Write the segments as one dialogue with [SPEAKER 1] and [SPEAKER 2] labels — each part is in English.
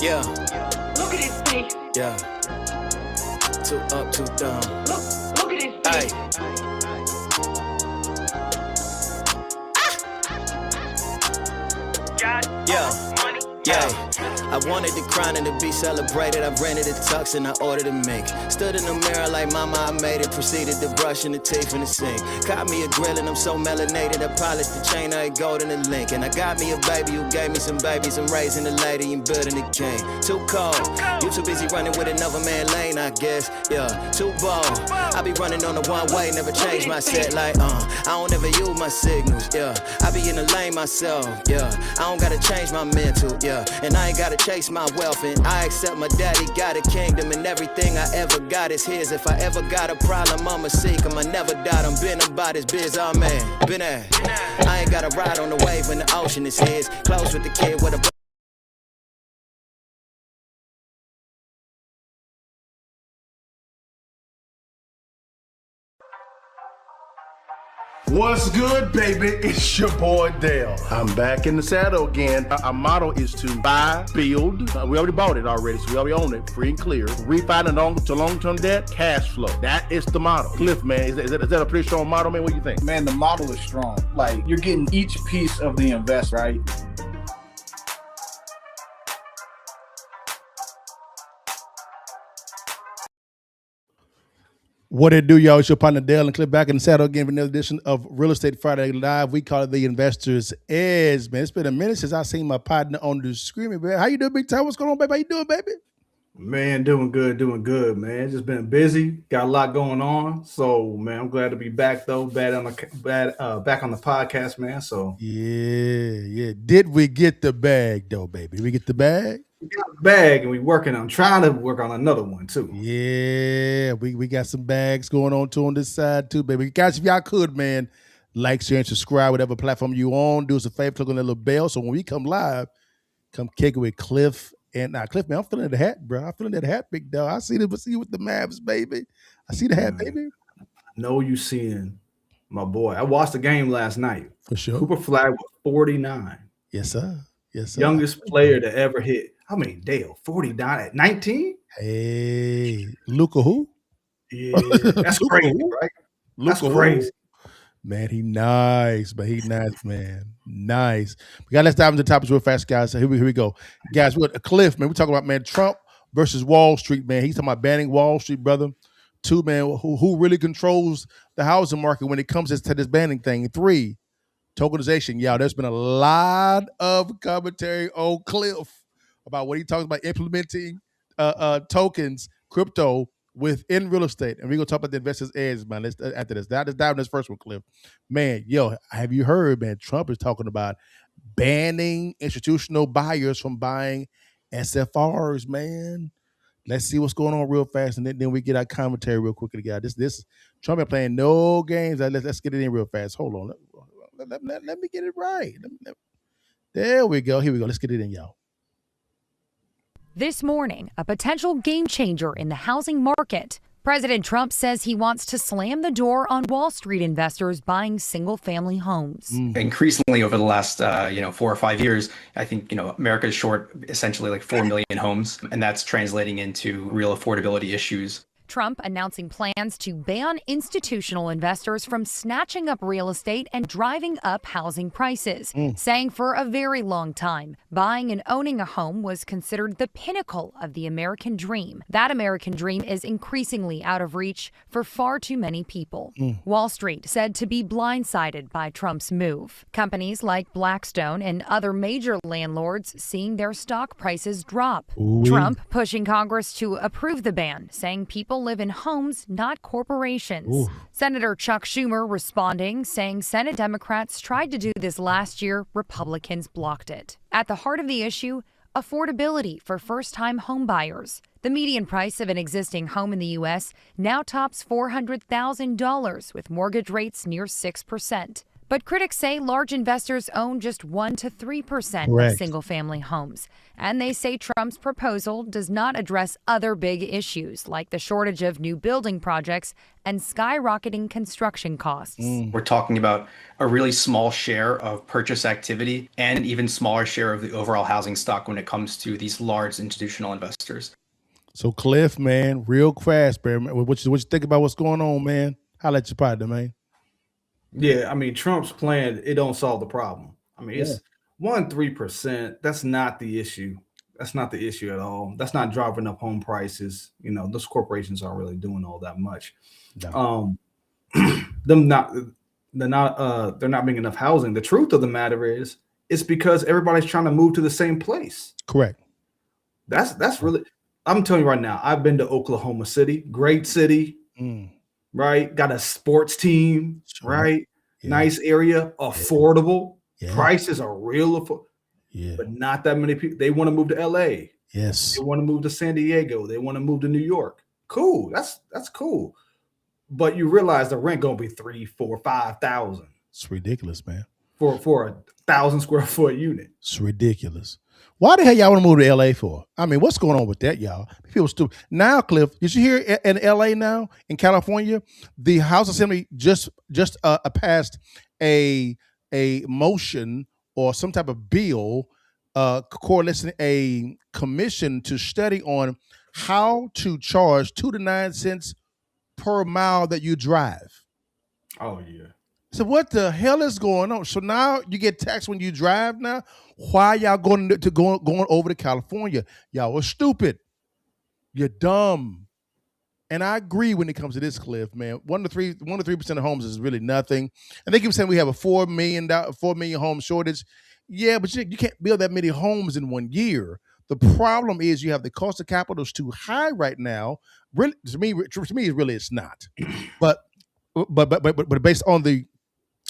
[SPEAKER 1] Yeah.
[SPEAKER 2] Look at his face.
[SPEAKER 1] Yeah. Too up, too down.
[SPEAKER 2] Look at his face.
[SPEAKER 1] Ay. Yeah. Yeah, I wanted the crown and to be celebrated. I rented a tux and I ordered a mink. Stood in the mirror like mama, I made it. Proceeded to brush in the teeth in the sink. Caught me a grill and I'm so melanated. I polished the chain, I ain't gold in the link. And I got me a baby who gave me some babies. I'm raising a lady and building a king. Too cold, you too busy running with another man lane, I guess. Yeah, too bold. I be running on the one way, never change my set like, I don't ever use my signals, yeah. I be in the lane myself, yeah. I don't gotta change my mental, yeah. And I ain't gotta chase my wealth, and I accept my daddy got a kingdom, and everything I ever got is his. If I ever got a problem, I'ma seek him. I never doubt him, been about his biz, oh man, been at. I ain't gotta ride on the wave when the ocean is his. Close with the kid with a
[SPEAKER 3] What's good, baby? It's your boy Dale. I'm back in the saddle again. Our motto is to buy, build. We already bought it already, so we already own it, free and clear. Refinance to long-term debt, cash flow. That is the motto. Cliff, man, is that a pretty strong motto, man? What do you think?
[SPEAKER 4] Man, the model is strong. Like, you're getting each piece of the invest, right?
[SPEAKER 3] What it do, y'all? It's your partner Dale and Cliff back in the saddle again for another edition of Real Estate Friday Live. We call it the Investor's Edge, man. It's been a minute since I seen my partner on the screen, man. How you doing, Big Time? What's going on, baby? How you doing, baby?
[SPEAKER 4] Man, doing good, man. Just been busy, got a lot going on. So, man, I'm glad to be back though. Back on the podcast, man. So
[SPEAKER 3] yeah. Did we get the bag though, baby? Did we get the bag?
[SPEAKER 4] We got a bag, and I'm trying to work on another one too.
[SPEAKER 3] Yeah, we got some bags going on too on this side too, baby. Guys, if y'all could, man, like, share, and subscribe, whatever platform you on. Do us a favor, click on that little bell. So when we come live, come kick it with Cliff. And now, Cliff, man, I'm feeling the hat, bro. I'm feeling that hat, big dog. I see you with the Mavs, baby. I see the hat, baby.
[SPEAKER 4] I know you seeing my boy. I watched the game last night.
[SPEAKER 3] For sure.
[SPEAKER 4] Cooper Flag was 49.
[SPEAKER 3] Yes, sir. Yes, sir.
[SPEAKER 4] Youngest player to ever hit. I mean, Dale, 49 at 19?
[SPEAKER 3] Hey, Luka who?
[SPEAKER 4] Yeah, that's crazy, right? That's crazy.
[SPEAKER 3] Man, he nice, but he nice, man. Nice. Let's dive into the topics real fast, guys. So here we go. Guys, we got a Cliff, man. We're talking about, man, Trump versus Wall Street, man. He's talking about banning Wall Street, brother. 2, man, who really controls the housing market when it comes to this banning thing. 3, tokenization. Y'all, there's been a lot of commentary on Cliff about what he talks about implementing tokens, crypto, within real estate. And we're going to talk about the Investor's Edge, man. After this. Let's dive in this first one, Cliff. Man, have you heard, man, Trump is talking about banning institutional buyers from buying SFRs, man. Let's see what's going on real fast, and then we get our commentary real quickly, guys. This Trump been playing no games. Let's get it in real fast. Hold on. Let me get it right. There we go. Here we go. Let's get it in, y'all.
[SPEAKER 5] This morning, a potential game changer in the housing market. President Trump says he wants to slam the door on Wall Street investors buying single-family homes.
[SPEAKER 6] Increasingly over the last 4 or 5 years, I think America is short essentially like 4 million homes, and that's translating into real affordability issues.
[SPEAKER 5] Trump announcing plans to ban institutional investors from snatching up real estate and driving up housing prices, saying for a very long time, buying and owning a home was considered the pinnacle of the American dream. That American dream is increasingly out of reach for far too many people. Wall Street said to be blindsided by Trump's move. Companies like Blackstone and other major landlords seeing their stock prices drop. Trump pushing Congress to approve the ban, saying people live in homes, not corporations. Senator Chuck Schumer responding, saying Senate Democrats tried to do this last year, Republicans blocked it. At the heart of the issue, affordability for first-time home buyers. The median price of an existing home in the U.S. now tops $400,000 with mortgage rates near 6%. But critics say large investors own just 1 to 3% of
[SPEAKER 3] Correct.
[SPEAKER 5] single-family homes. And they say Trump's proposal does not address other big issues like the shortage of new building projects and skyrocketing construction costs.
[SPEAKER 6] We're talking about a really small share of purchase activity and an even smaller share of the overall housing stock when it comes to these large institutional investors.
[SPEAKER 3] So Cliff, man, real fast, man. What you think about what's going on, man? Holla at your partner, man.
[SPEAKER 4] Yeah, I mean, Trump's plan, it don't solve the problem. I mean, it's 1-3%. That's not the issue. That's not the issue at all. That's not driving up home prices. You know, those corporations aren't really doing all that much.
[SPEAKER 3] No.
[SPEAKER 4] They're not making enough housing. The truth of the matter is, it's because everybody's trying to move to the same place.
[SPEAKER 3] Correct.
[SPEAKER 4] That's really. I'm telling you right now. I've been to Oklahoma City, great city. Right, got a sports team,
[SPEAKER 3] Sure.
[SPEAKER 4] right?
[SPEAKER 3] Yeah.
[SPEAKER 4] Nice area, affordable.
[SPEAKER 3] Yeah.
[SPEAKER 4] Prices are real affordable, but not that many people. They want to move to LA.
[SPEAKER 3] Yes.
[SPEAKER 4] They want to move to San Diego. They want to move to New York. Cool, that's cool. But you realize the rent gonna be 3, 4, 5,000.
[SPEAKER 3] It's ridiculous, man.
[SPEAKER 4] For a 1,000 square foot unit.
[SPEAKER 3] It's ridiculous. Why the hell y'all want to move to LA for? I mean, what's going on with that, y'all? People stupid. Now, Cliff, did you hear in LA now, in California, the House Assembly just passed a motion or some type of bill coalescing a commission to study on how to charge 2 to 9 cents per mile that you drive.
[SPEAKER 4] Oh yeah.
[SPEAKER 3] So what the hell is going on? So now you get taxed when you drive now? Why y'all going over to California? Y'all are stupid. You're dumb. And I agree when it comes to this, Cliff, man. 1 to 3% of homes is really nothing. And they keep saying we have a 4 million home shortage. Yeah, but you can't build that many homes in 1 year. The problem is you have the cost of capital is too high right now. Really, to me, it's not. But based on the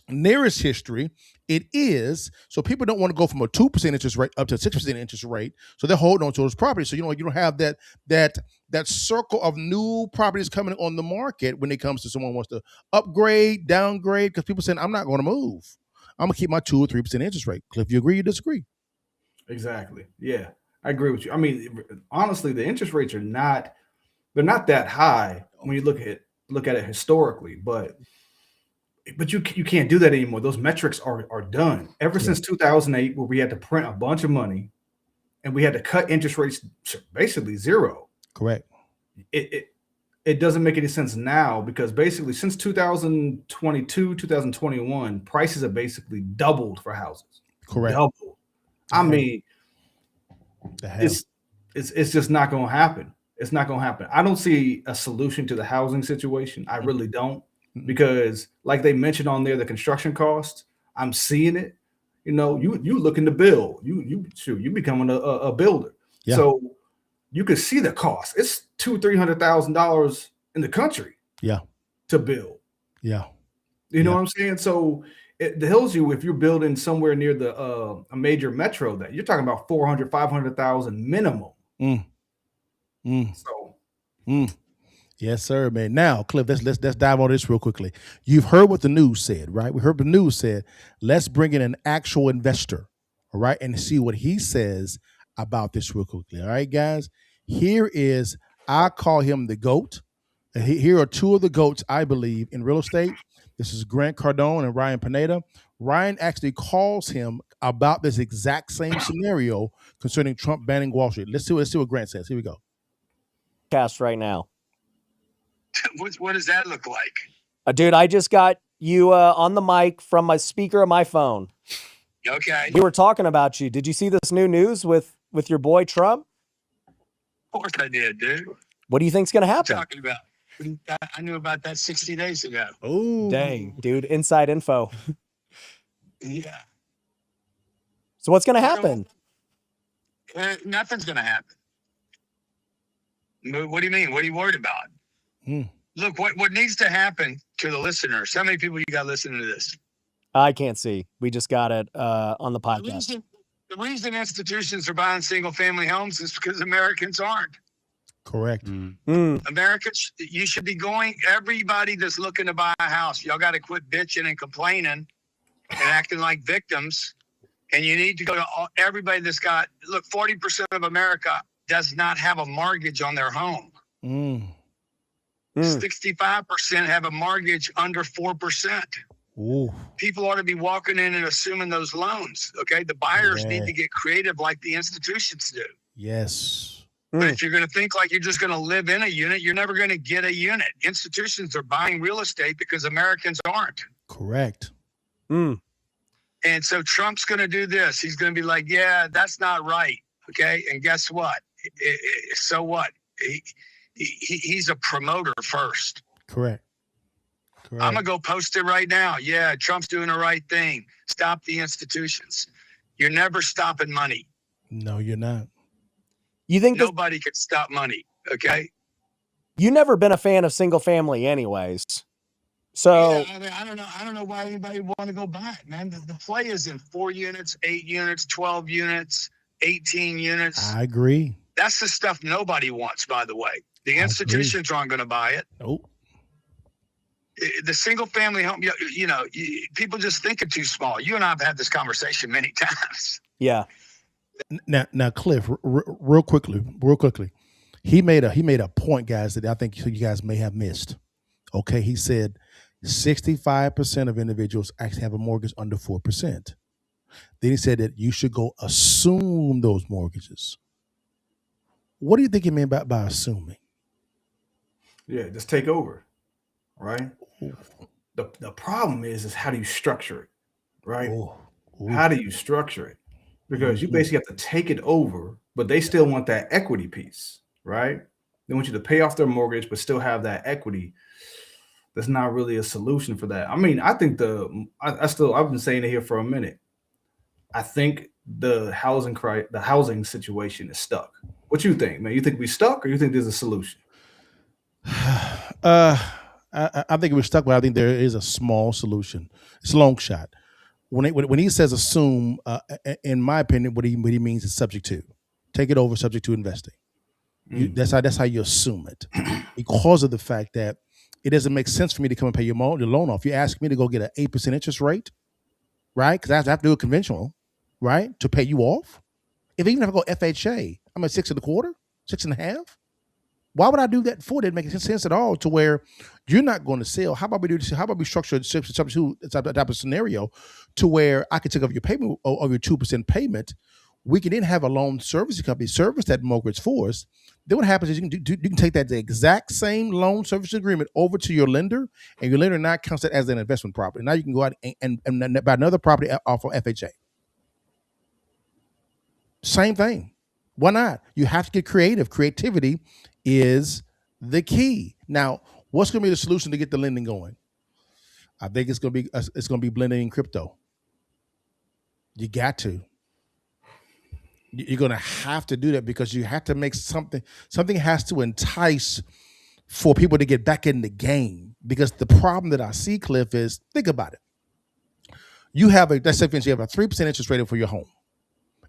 [SPEAKER 3] nearest history, it is. So people don't want to go from a 2% interest rate up to a 6% interest rate. So they're holding on to those properties. So you don't have that circle of new properties coming on the market when it comes to someone wants to upgrade, downgrade, because people saying, I'm not going to move. I'm gonna keep my 2 or 3% interest rate. Cliff, you agree or disagree?
[SPEAKER 4] Exactly. Yeah, I agree with you. I mean, honestly, the interest rates they're not that high when you look at it historically, but you can't do that anymore. Those metrics are done. Ever since 2008, where we had to print a bunch of money and we had to cut interest rates to basically zero.
[SPEAKER 3] Correct.
[SPEAKER 4] It doesn't make any sense now because basically since 2022, 2021, prices have basically doubled for houses.
[SPEAKER 3] Correct.
[SPEAKER 4] Doubled. I mean, it's just not going to happen. It's not going to happen. I don't see a solution to the housing situation. I really don't. Because like they mentioned on there, the construction costs, I'm seeing it. You know, you looking to build, you becoming a builder.
[SPEAKER 3] Yeah.
[SPEAKER 4] So you can see the cost. It's $200,000-$300,000 in the country.
[SPEAKER 3] Yeah.
[SPEAKER 4] To build.
[SPEAKER 3] Yeah.
[SPEAKER 4] You know what I'm saying? So it tells you if you're building somewhere near the a major metro that you're talking about 400, 500,000 minimum. So.
[SPEAKER 3] Yes, sir, man. Now, Cliff, let's dive on this real quickly. You've heard what the news said, right? We heard the news said, let's bring in an actual investor, all right, and see what he says about this real quickly. All right, guys. Here is, I call him the GOAT. And here are 2 of the GOATs, I believe, in real estate. This is Grant Cardone and Ryan Pineda. Ryan actually calls him about this exact same scenario concerning Trump banning Wall Street. Let's see what Grant says. Here we go.
[SPEAKER 7] Cast right now.
[SPEAKER 8] What does that look like?
[SPEAKER 7] Dude, I just got you on the mic from my speaker of my phone.
[SPEAKER 8] Okay.
[SPEAKER 7] We were talking about you. Did you see this new news with your boy Trump?
[SPEAKER 8] Of course I did, dude.
[SPEAKER 7] What do you think's going to happen?
[SPEAKER 8] Talking about. I knew about that 60 days ago.
[SPEAKER 3] Oh,
[SPEAKER 7] dang, dude. Inside info.
[SPEAKER 8] Yeah.
[SPEAKER 7] So what's going to happen?
[SPEAKER 8] Nothing's going to happen. What do you mean? What are you worried about? Look, what needs to happen to the listeners? How many people you got listening to this?
[SPEAKER 7] I can't see. We just got it on the podcast.
[SPEAKER 8] The reason institutions are buying single family homes is because Americans aren't.
[SPEAKER 3] Correct.
[SPEAKER 8] Americans, you should be going, everybody that's looking to buy a house, y'all got to quit bitching and complaining and acting like victims. And you need to go to everybody that's got, look, 40% of America does not have a mortgage on their home. 65% have a mortgage under 4%.
[SPEAKER 3] Ooh.
[SPEAKER 8] People ought to be walking in and assuming those loans. Okay. The buyers need to get creative like the institutions do.
[SPEAKER 3] Yes.
[SPEAKER 8] But if you're going to think like you're just going to live in a unit, you're never going to get a unit. Institutions are buying real estate because Americans aren't.
[SPEAKER 3] Correct.
[SPEAKER 8] And so Trump's going to do this. He's going to be like, yeah, that's not right. Okay. And guess what? So what? He's a promoter first.
[SPEAKER 3] Correct.
[SPEAKER 8] I'm going to go post it right now. Yeah, Trump's doing the right thing. Stop the institutions. You're never stopping money.
[SPEAKER 3] No, you're not.
[SPEAKER 7] You think
[SPEAKER 8] nobody can stop money? Okay.
[SPEAKER 7] You never been a fan of single family, anyways. So
[SPEAKER 8] yeah, I mean, I don't know why anybody would want to go buy it, man. The play is in 4 units, 8 units, 12 units, 18 units.
[SPEAKER 3] I agree.
[SPEAKER 8] That's the stuff nobody wants, by the way. The institutions aren't going to buy it.
[SPEAKER 3] Nope. Mm-hmm.
[SPEAKER 8] The single family home, people just think it too small. You and I have had this conversation many times.
[SPEAKER 7] Yeah.
[SPEAKER 3] Now, Cliff, real quickly, he made a point, guys, that I think you guys may have missed. Okay, he said 65% of individuals actually have a mortgage under 4%. Then he said that you should go assume those mortgages. What do you think he meant by assuming?
[SPEAKER 4] Yeah, just take over, right? The problem is how do you structure it, right? How do you structure it? Because you basically have to take it over, but they still want that equity piece, right? They want you to pay off their mortgage, but still have that equity. That's not really a solution for that. I mean, I think I've been saying it here for a minute. I think the housing situation is stuck. What you think, man? You think we stuck, or you think there's a solution?
[SPEAKER 3] I think we're stuck, but I think there is a small solution. It's a long shot. When he says assume, in my opinion, what he means is subject to. Take it over, subject to investing. That's how you assume it, because of the fact that it doesn't make sense for me to come and pay your loan off. You ask me to go get an 8% interest rate, right? Because I have to do a conventional, right, to pay you off. Even if I go FHA, I'm at 6.25%, 6.5%. Why would I do that for? It doesn't make sense at all. To where you're not going to sell. How about we do this? How about we structure that type of scenario to where I can take off your payment of your 2% payment. We can then have a loan servicing company service that mortgage for us. Then what happens is you can take the exact same loan service agreement over to your lender, and your lender now counts it as an investment property. Now you can go out and buy another property off of FHA. Same thing. Why not? You have to get creative. Creativity is the key. Now, what's going to be the solution to get the lending going? I think it's going to be blending in crypto. You got to. You're going to have to do that because you have to make something has to entice for people to get back in the game. Because the problem that I see, Cliff, is, think about it. Let's say, for instance, you have a 3% interest rate for your home.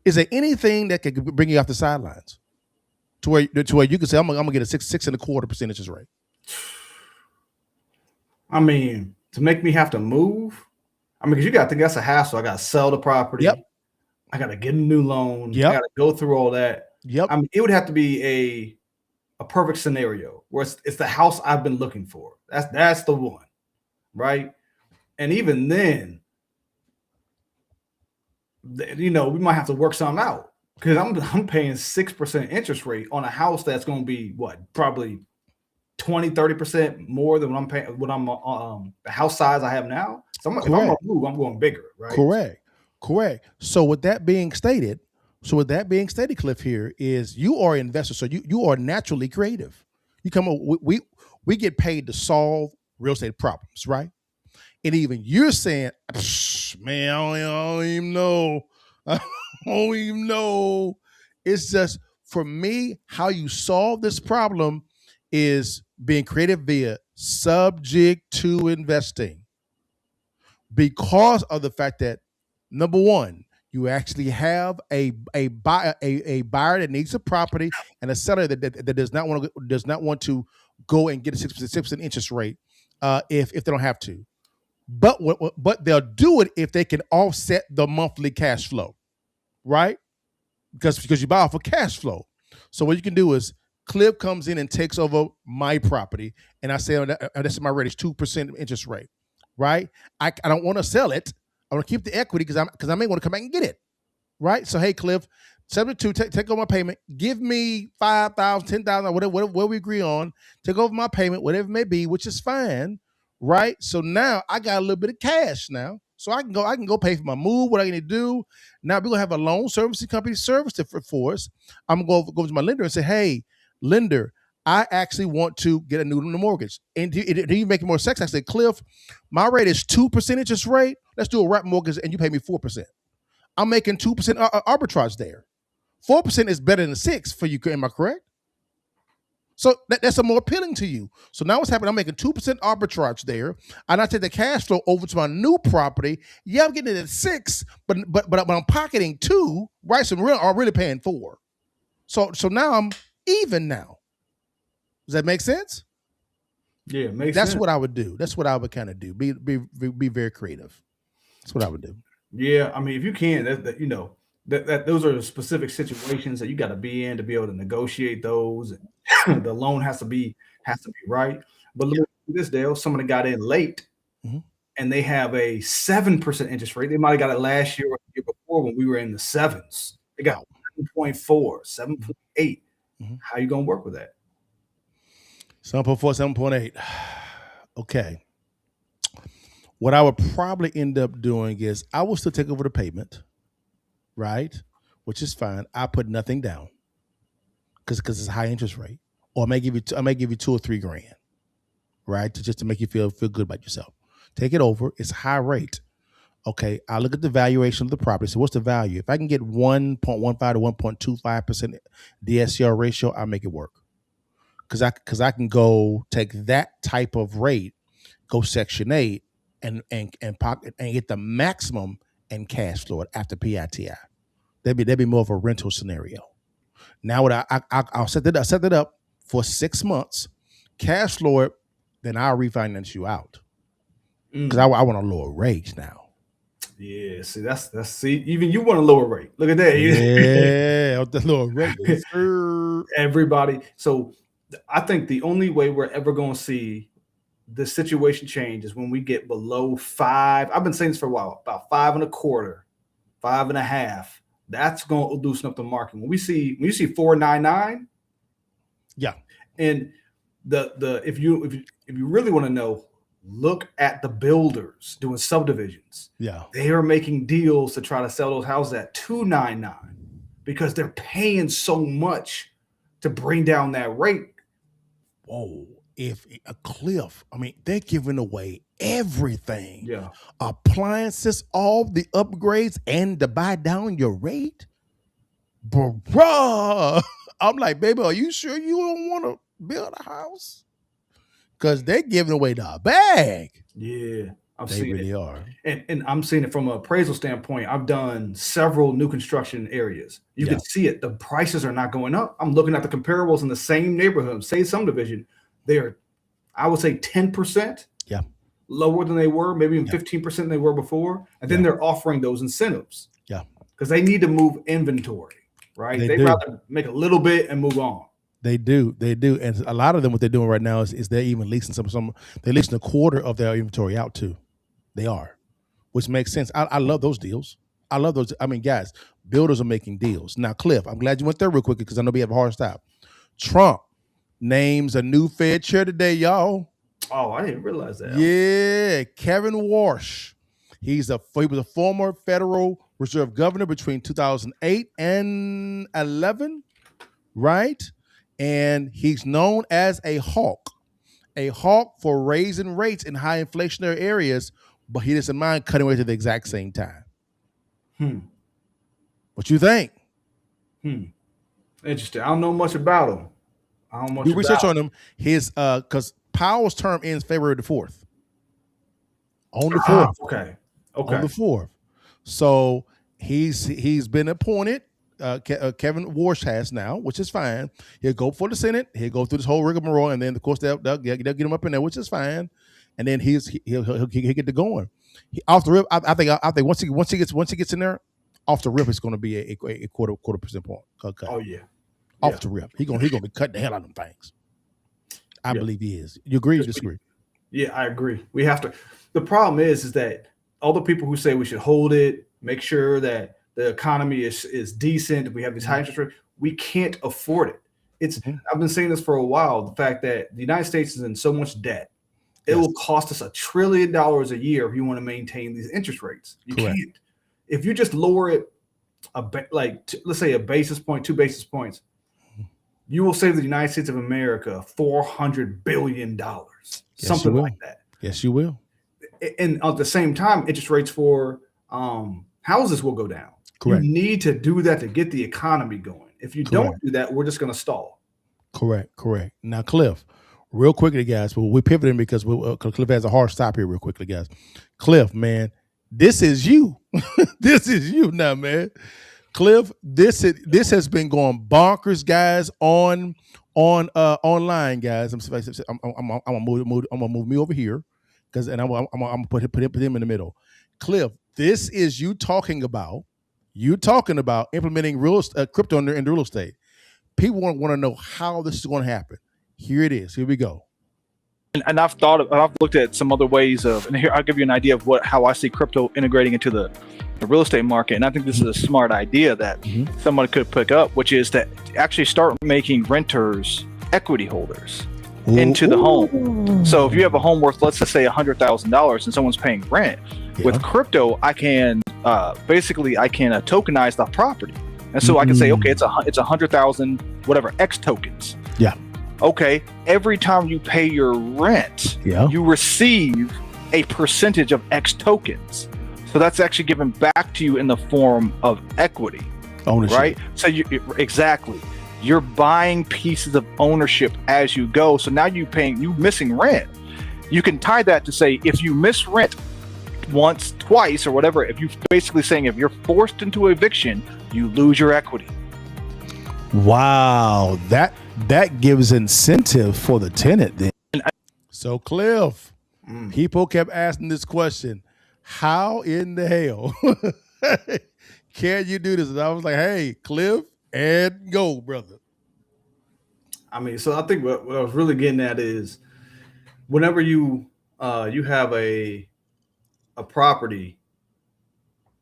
[SPEAKER 3] Is there anything that could bring you off the sidelines to where you can say, I'm gonna get a 6.25% interest rate?
[SPEAKER 4] I mean, to make me have to move. I mean, because you got to think that's a hassle. I got to sell the property.
[SPEAKER 3] Yep.
[SPEAKER 4] I got to get a new loan.
[SPEAKER 3] Yep.
[SPEAKER 4] I got to go through all that.
[SPEAKER 3] Yep.
[SPEAKER 4] I mean, it would have to be a perfect scenario where it's the house I've been looking for. That's the one, right? And even then, we might have to work something out because I'm paying 6% interest rate on a house that's going to be probably 20-30% more than what I'm paying. The house size I have now. So if I'm gonna move, I'm going bigger, right?
[SPEAKER 3] Correct. So with that being stated, Cliff, here is you are an investor, so you are naturally creative. You come up, we get paid to solve real estate problems, right? And even you're saying, man, I don't even know. I don't even know. It's just, for me, how you solve this problem is being creative via subject to investing. Because of the fact that, number one, you actually have a buyer that needs a property and a seller that does not want to go and get a 6% interest rate if they don't have to. But but they'll do it if they can offset the monthly cash flow, right? Because you buy off of cash flow. So what you can do is Cliff comes in and takes over my property, and I say, that's my rate is 2% interest rate, right? I don't want to sell it. I want to keep the equity because I may want to come back and get it, right? So hey, Cliff, 72, take over my payment. Give me 5,000, 10,000, whatever we agree on. Take over my payment, whatever it may be, which is fine, right? So now I got a little bit of cash now, so I can go pay for my move. What I need to do now? We're gonna have a loan servicing company service it for us. I'm gonna go to my lender and say, hey, lender, I actually want to get a new mortgage. And to even make it more sexy, I said, Cliff, my rate is 2% interest rate. Let's do a wrap mortgage, and you pay me 4%. I'm making 2% arbitrage there. 4% is better than 6 for you. Am I correct? So that's a more appealing to you. So now what's happening? I'm making 2% arbitrage there, and I take the cash flow over to my new property. Yeah, I'm getting it at 6, but I'm pocketing 2, right? So I'm really paying 4. So now I'm even now. Does that make sense?
[SPEAKER 4] Yeah, makes
[SPEAKER 3] That's
[SPEAKER 4] sense.
[SPEAKER 3] what I would do. That's what I would kind of do. Be very creative. That's what I would do.
[SPEAKER 4] Yeah, I mean, if you can, that those are specific situations that you got to be in to be able to negotiate those. The loan has to be right. But look at this, Dale. Someone that got in late,
[SPEAKER 3] Mhm.
[SPEAKER 4] and they have a 7% interest rate. They might have got it last year or the year before when we were in the 7s. They got 7.4, 7.8.
[SPEAKER 3] Mhm.
[SPEAKER 4] How you gonna work with that?
[SPEAKER 3] 7.4, 7.8. Okay. What I would probably end up doing is I will still take over the payment, right? Which is fine. I put nothing down because it's a high interest rate, or I may give you $2 or $3 grand, right? Just to make you feel good about yourself. Take it over. It's a high rate. Okay. I look at the valuation of the property. So what's the value? If I can get 1.15 to 1.25% DSCR ratio, I'll make it work. Because I can go take that type of rate, go Section 8, and pocket and get the maximum in cash flow after PITI. That'd be more of a rental scenario. Now what I'll set that up for 6 months, cash flow it, then I'll refinance you out because I want a lower rate now.
[SPEAKER 4] Yeah, see, that's even you want a lower rate. Look at that.
[SPEAKER 3] Yeah, the lower rate. Yes, sir.
[SPEAKER 4] Everybody. So I think the only way we're ever going to see the situation change is when we get below 5. I've been saying this for a while, about 5.25, 5.5. That's going to loosen up the market. When you see 4.99,
[SPEAKER 3] yeah.
[SPEAKER 4] And if you really want to know, look at the builders doing subdivisions.
[SPEAKER 3] Yeah.
[SPEAKER 4] They are making deals to try to sell those houses at 2.99 because they're paying so much to bring down that rate.
[SPEAKER 3] Whoa. If a Cliff, I mean, they're giving away everything.
[SPEAKER 4] Yeah.
[SPEAKER 3] Appliances, all the upgrades, and to buy down your rate. Bruh. I'm like, baby, are you sure you don't want to build a house? Because they're giving away the bag.
[SPEAKER 4] Yeah.
[SPEAKER 3] They really are.
[SPEAKER 4] And I'm seeing it from an appraisal standpoint. I've done several new construction areas. You can see it. The prices are not going up. I'm looking at the comparables in the same neighborhood, say subdivision. They are, I would say 10% lower than they were, maybe even 15% than they were before. And then they're offering those incentives. Yeah. Because they need to move inventory, right? They'd rather make a little bit and move on.
[SPEAKER 3] They do. And a lot of them, what they're doing right now is they're even leasing they're leasing a quarter of their inventory out too. They are, which makes sense. I love those deals. I love those. I mean, guys, builders are making deals. Now, Cliff, I'm glad you went there real quick because I know we have a hard stop. Trump names a new Fed chair today, y'all.
[SPEAKER 4] Oh, I didn't realize that.
[SPEAKER 3] Yeah, Kevin Warsh. He was a former Federal Reserve governor between 2008 and 11, right? And he's known as a hawk for raising rates in high inflationary areas, but he doesn't mind cutting rates at the exact same time. What you think?
[SPEAKER 4] Interesting. I don't know much about him.
[SPEAKER 3] Do research on him. His because Powell's term ends February the 4th. On the 4th.
[SPEAKER 4] Okay.
[SPEAKER 3] On the 4th. So he's been appointed. Kevin Warsh has now, which is fine. He'll go for the Senate. He'll go through this whole rigmarole, and then of course they'll get him up in there, which is fine. and then he'll get to going. Off the rip, I think once he gets in there, off the rip, it's going to be a quarter percent point cut.
[SPEAKER 4] Oh yeah,
[SPEAKER 3] off the rip, he gonna be cutting the hell out of them things. I believe he is. You agree or disagree?
[SPEAKER 4] Yeah, I agree. We have to. The problem is that all the people who say we should hold it, make sure that the economy is decent, we have these high interest rates, we can't afford it. I've been saying this for a while. The fact that the United States is in so much debt, it will cost us $1 trillion a year if you want to maintain these interest rates. You can't. If you just lower it, let's say a basis point, 2 basis points, you will save the United States of America $400 billion, something like that.
[SPEAKER 3] Yes, you will.
[SPEAKER 4] And at the same time, interest rates for houses will go down.
[SPEAKER 3] Correct.
[SPEAKER 4] You need to do that to get the economy going. If you don't do that, we're just going to stall.
[SPEAKER 3] Correct. Now, Cliff, real quickly, guys, we're pivoting because Cliff has a hard stop here real quickly, guys. Cliff, man, this is you. This is you now, man. Cliff, this has been going bonkers, guys, online, guys. I'm gonna move me over here and I'm gonna put him in the middle. Cliff, this is you talking about implementing crypto in real estate. People want to know how this is going to happen. Here it is. Here we go.
[SPEAKER 9] And I've looked at some other ways of, and here I'll give you an idea of how I see crypto integrating into the real estate market. And I think this is a smart idea that someone could pick up, which is to actually start making renters equity holders into the home. So if you have a home worth, let's just say $100,000 and someone's paying rent, with crypto, I can tokenize the property. And so I can say, okay, it's 100,000, whatever, X tokens.
[SPEAKER 3] Yeah.
[SPEAKER 9] Okay, every time you pay your rent, you receive a percentage of X tokens. So that's actually given back to you in the form of equity. Ownership. Right? So you're buying pieces of ownership as you go. So now you missing rent. You can tie that to say, if you miss rent once, twice, or whatever, if you basically saying if you're forced into eviction, you lose your equity.
[SPEAKER 3] Wow, that gives incentive for the tenant then. So Cliff, people kept asking this question, how in the hell can you do this? And I was like, hey, Cliff, and go, brother.
[SPEAKER 4] I mean, so I think what I was really getting at is whenever you have a property,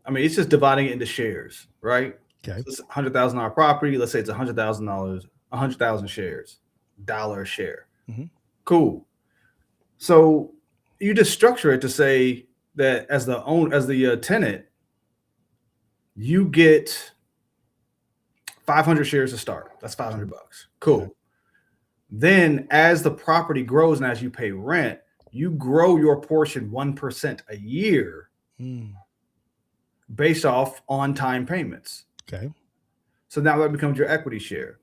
[SPEAKER 4] I mean, it's just dividing it into shares, right?
[SPEAKER 3] Okay.
[SPEAKER 4] So it's $100,000 property. Let's say it's $100,000, 100,000 shares, $1 a share. Cool. So you just structure it to say that as the tenant, you get 500 shares to start. That's $500. Cool. Okay. Then as the property grows and as you pay rent, you grow your portion 1% a year based off on-time payments.
[SPEAKER 3] Okay.
[SPEAKER 4] So now that becomes your equity share.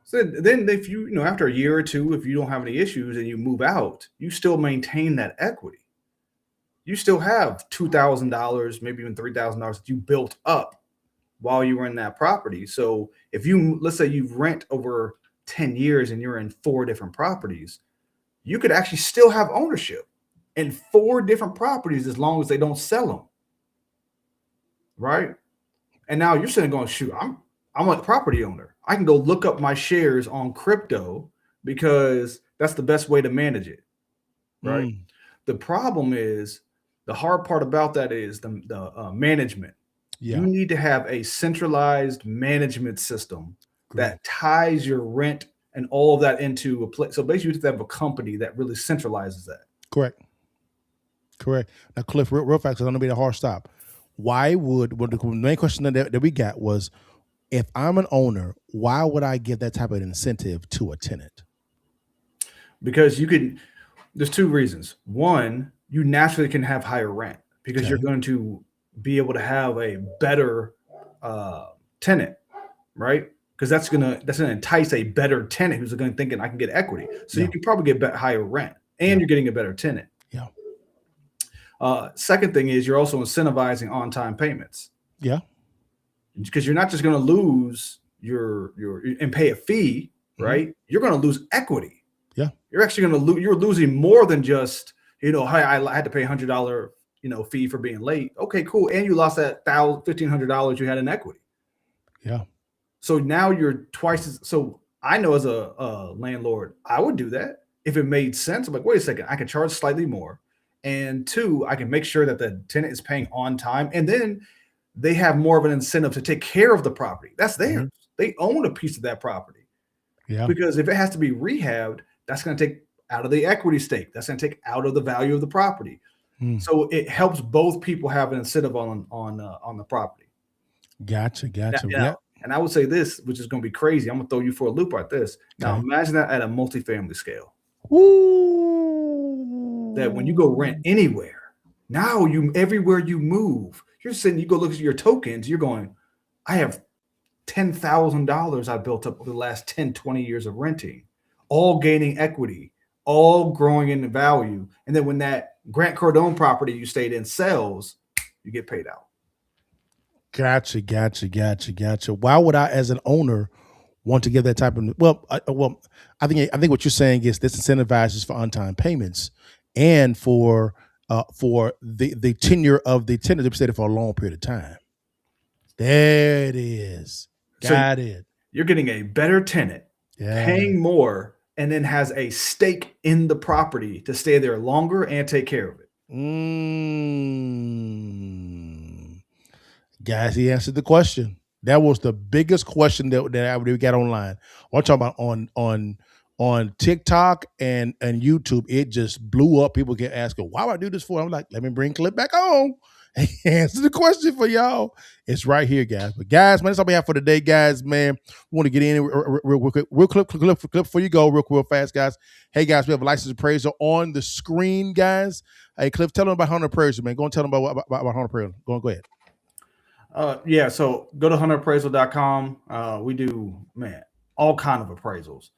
[SPEAKER 4] So then if you after a year or two, if you don't have any issues and you move out, you still maintain that equity. You still have $2,000, maybe even $3,000 that you built up while you were in that property. So if let's say you rent over 10 years and you're in 4 different properties, you could actually still have ownership in 4 different properties as long as they don't sell them. Right? And now you're sitting going, shoot, I'm a property owner. I can go look up my shares on crypto because that's the best way to manage it. Right? The problem is, the hard part about that is the management. You need to have a centralized management system that ties your rent and all of that into a place. So basically, you have to have a company that really centralizes that.
[SPEAKER 3] Correct. Now, Cliff, real fast, because I'm going to be a hard stop. Why the main question that we got was, if I'm an owner, why would I give that type of incentive to a tenant?
[SPEAKER 4] Because there's 2 reasons. One, you naturally can have higher rent because you're going to be able to have a better tenant, right? Because that's gonna entice a better tenant who's going to thinking I can get equity. So you can probably get higher rent, and you're getting a better tenant.
[SPEAKER 3] Yeah.
[SPEAKER 4] Second thing is you're also incentivizing on-time payments.
[SPEAKER 3] Yeah.
[SPEAKER 4] Because you're not just going to lose your and pay a fee, right? You're going to lose equity.
[SPEAKER 3] Yeah.
[SPEAKER 4] You're actually going to you're losing more than just Hey, I had to pay $100, fee for being late. Okay, cool. And you lost that $1,500 you had in equity.
[SPEAKER 3] Yeah.
[SPEAKER 4] So now you're twice as. So I know as a landlord, I would do that if it made sense. I'm like, wait a second, I can charge slightly more, and 2, I can make sure that the tenant is paying on time, and then they have more of an incentive to take care of the property. That's theirs. They own a piece of that property.
[SPEAKER 3] Yeah.
[SPEAKER 4] Because if it has to be rehabbed, that's going to take out of the equity stake. That's going to take out of the value of the property. So it helps both people have an incentive on the property.
[SPEAKER 3] Gotcha.
[SPEAKER 4] Yeah. And I would say this, which is going to be crazy. I'm going to throw you for a loop like this. Now, imagine that at a multifamily scale.
[SPEAKER 3] Ooh.
[SPEAKER 4] That when you go rent anywhere, now everywhere you move, you go look at your tokens, you're going, I have $10,000 I built up over the last 10, 20 years of renting, all gaining equity, all growing in value. And then when that Grant Cardone property you stayed in sells, you get paid out.
[SPEAKER 3] Gotcha. Why would I, as an owner, want to give that type of? I think what you're saying is this incentivizes for on-time payments and for the tenure of the tenant to be stayed for a long period of time. There it is. Got it.
[SPEAKER 4] You're getting a better tenant, paying more, and then has a stake in the property to stay there longer and take care of it.
[SPEAKER 3] Guys, he answered the question. That was the biggest question that we got online. I'm talking about on TikTok and YouTube. It just blew up. People get asking, why would I do this for? I'm like, let me bring Clip back on. Answer the question for y'all. It's right here, guys. But guys, man, that's all we have for today, guys. Man, we want to get in real quick. Real clip before you go, real fast, guys. Hey, guys, we have a licensed appraiser on the screen, guys. Hey, Cliff, tell them about Hunter Appraiser, man. Go and tell them about Hunter Appraiser. Go ahead.
[SPEAKER 4] So go to hunterappraisal.com. We do, all kind of appraisals.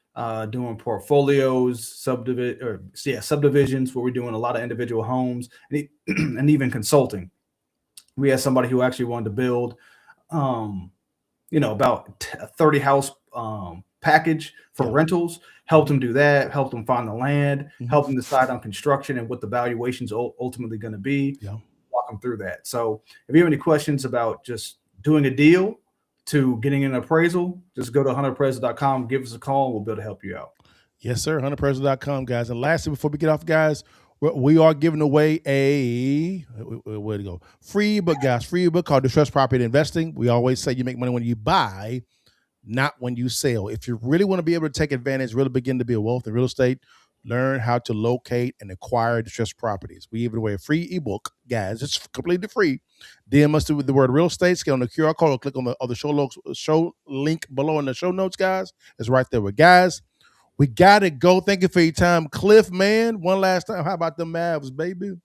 [SPEAKER 4] Doing portfolios, subdivisions, where we're doing a lot of individual homes, and even consulting. We had somebody who actually wanted to build, about a 30 house package for rentals. Helped them do that. Helped them find the land. Helped them decide on construction and what the valuation's ultimately going to be.
[SPEAKER 3] Yeah.
[SPEAKER 4] Walk them through that. So if you have any questions about just doing a deal to getting an appraisal, just go to hunterappraisal.com, give us a call, and we'll be able to help you out.
[SPEAKER 3] Yes, sir. hunterappraisal.com, guys. And lastly, before we get off, guys, we are giving away a free ebook, guys. Free ebook called Distressed Property Investing. We always say you make money when you buy, not when you sell. If you really want to be able to take advantage, really begin to build wealth in real estate, learn how to locate and acquire distressed properties. We give away a free ebook, guys. It's completely free. DM us with the word real estate. Get on the QR code or click on the show link below in the show notes, guys. It's right there with guys. We got to go. Thank you for your time. Cliff, man, one last time. How about the Mavs, baby?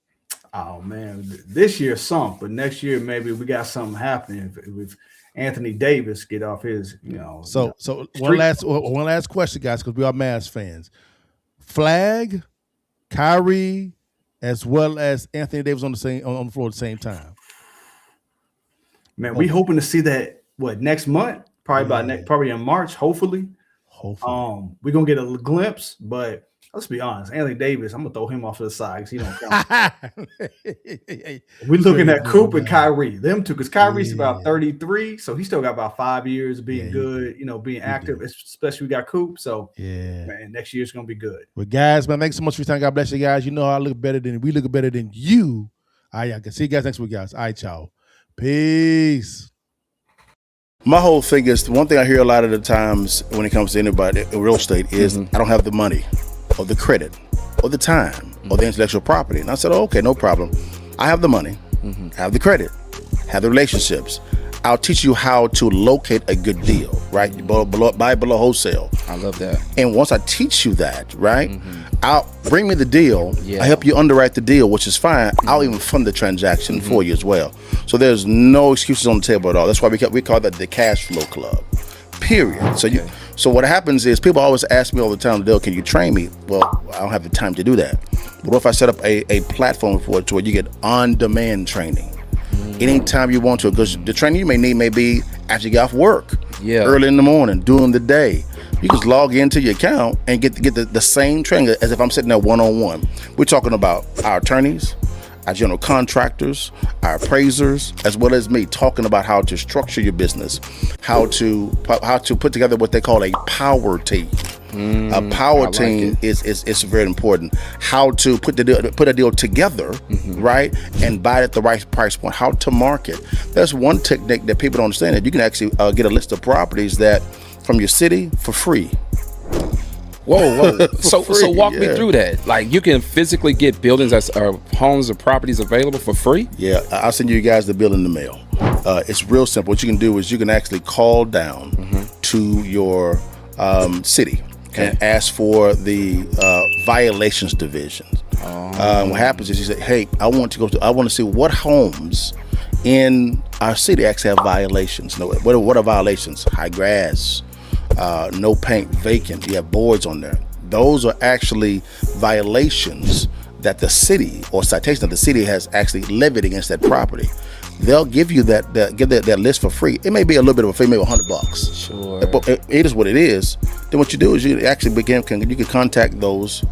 [SPEAKER 4] Oh, man. This year sunk, but next year maybe we got something happening if Anthony Davis get off his,
[SPEAKER 3] So one last question, guys, because we are Mavs fans. Flag, Kyrie, as well as Anthony Davis on the floor at the same time.
[SPEAKER 4] Man, we hoping to see that next month, probably in March, hopefully. We're gonna get a glimpse, but let's be honest, Anthony Davis, I'm gonna throw him off to the side because he don't count. We're looking at Coop and Kyrie, them two, because Kyrie's about 33, so he still got about 5 years of being good, being active, especially we got Coop. So man, next year's gonna be good.
[SPEAKER 3] Well, guys, man, thanks so much for your time. God bless you guys. I look better than we look better than you. All right, I can see you guys next week, guys. All right, y'all. Peace. My whole thing is, the one thing I hear a lot of the times when it comes to anybody in real estate is, I don't have the money or the credit or the time or the intellectual property. And I said, okay, no problem. I have the money, have the credit, have the relationships. I'll teach you how to locate a good deal, right? Buy below wholesale.
[SPEAKER 10] I love that.
[SPEAKER 3] And once I teach you that, right, I'll bring me the deal. Yeah. I help you underwrite the deal, which is fine. I'll even fund the transaction for you as well. So there's no excuses on the table at all. That's why we call that the cash flow club, period. So what happens is people always ask me all the time, Dale, can you train me? Well, I don't have the time to do that. But what if I set up a platform for it to where you get on-demand training? Anytime you want to, because the training you may need may be after you get off work, early in the morning, during the day. You just log into your account and get the same training as if I'm sitting there one-on-one. We're talking about our attorneys, our general contractors, our appraisers, as well as me talking about how to structure your business, how to put together what they call a power team. A power team is very important. How to put a deal together, right, and buy it at the right price point. How to market. There's one technique that people don't understand, that you can actually get a list of properties that from your city for free.
[SPEAKER 10] Whoa. So walk me through that. Like, you can physically get buildings or homes or properties available for free?
[SPEAKER 3] Yeah, I'll send you guys the bill in the mail. It's real simple. What you can do is you can actually call down to your city and ask for the violations division. What happens is you say, hey, I want to see what homes in our city actually have violations. What are violations? High grass, no paint, vacant. You have boards on there. Those are actually violations that the city, or citation that the city has actually levied against that property. They'll give you that list for free. It may be a little bit of a fee, maybe $100.
[SPEAKER 10] Sure.
[SPEAKER 3] But it is what it is. Then what you do is you actually you can contact those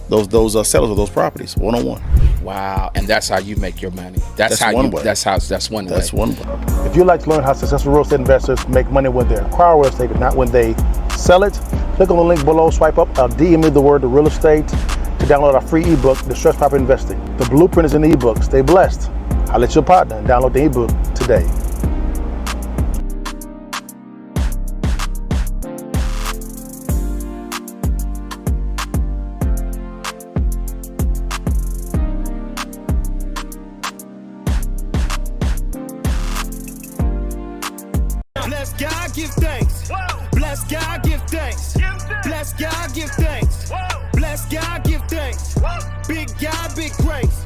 [SPEAKER 3] sellers of those properties one-on-one.
[SPEAKER 10] Wow, and that's how you make your money. That's one way. That's one way.
[SPEAKER 3] If you'd like to learn how successful real estate investors make money when they acquire real estate and not when they sell it, click on the link below, swipe up, DM me the word real estate to download our free ebook, Distressed Property Investing. The blueprint is in the ebook. Stay blessed. I'll let your partner and download the ebook today.
[SPEAKER 1] Bless God, give thanks. Bless God, give thanks. Bless God, give thanks. Bless God, give thanks. Big God, big grace.